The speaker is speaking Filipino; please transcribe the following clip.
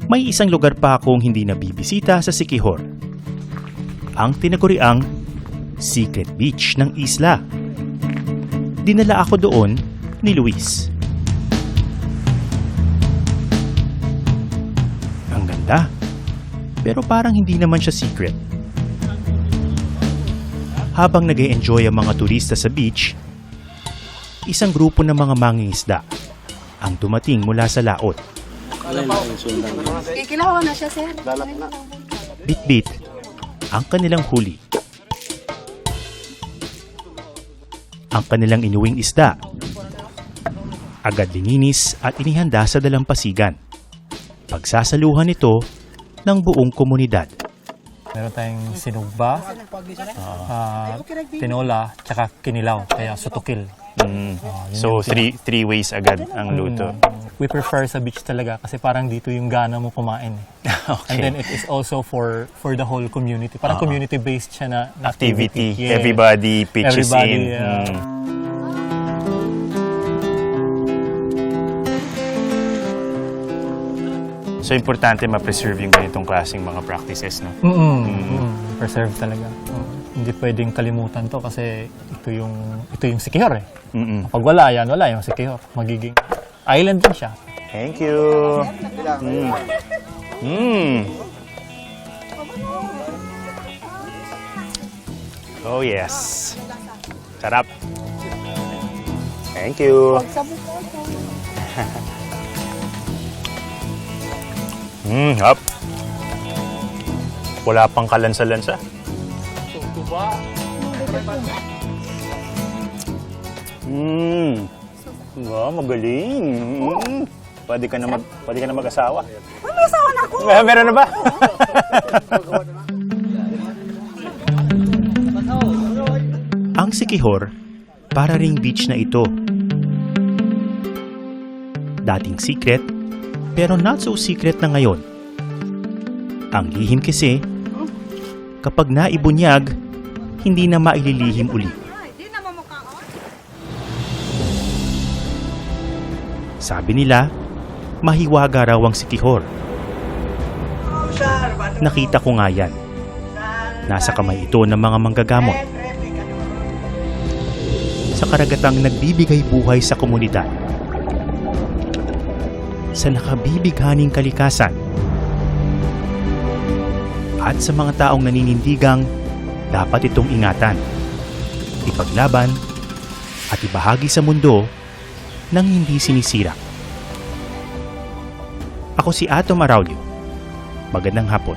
May isang lugar pa akong hindi nabibisita sa Siquijor. Ang tinaguriang Secret Beach ng isla. Dinala ako doon ni Luis. Ang ganda, pero parang hindi naman siya secret. Habang nag-e-enjoy ang mga turista sa beach, isang grupo ng mga mangingisda ang dumating mula sa laot. Kikilawan na siya, sir. Bit-bit ang kanilang huli. Ang kanilang inuwing isda agad lininis at inihanda sa dalampasigan. Pagsasaluhan ito ng buong komunidad. Meron tayong sinugba, tinola, tsaka kinilaw, kaya sutukil. So, three ways agad ang luto. We prefer sa beach talaga kasi parang dito yung gana mo kumain. Okay. And then it is also for the whole community. Parang community-based siya na Activity. Yeah. Everybody pitches Everybody, in. So, importante ma-preserve yung ganitong klaseng mga practices, no? Preserve talaga. Hindi pwedeng kalimutan to kasi ito yung Siquijor eh. Pag wala yung Siquijor. Magiging island din siya. Thank you. Oh, yes. Sarap. Thank you. Hap. Wala pang kalansa-lansa. Wow, magaling. Pwede ka na mag-asawa. May asawa na ako. Meron na ba? Ang Siquijor, para ring beach na ito. Dating secret, pero not so secret na ngayon. Ang lihim kasi, kapag naibunyag, hindi na maililihim uli. Sabi nila, mahiwaga raw ang Siquijor. Nakita ko nga yan. Nasa kamay ito ng mga manggagamot. Sa karagatang nagbibigay buhay sa komunidad. Sa nakabibighaning kalikasan. At sa mga taong naninindigang dapat itong ingatan, ipaglaban, at ibahagi sa mundo nang hindi sinisira. Ako si Atom Araulio. Magandang hapon.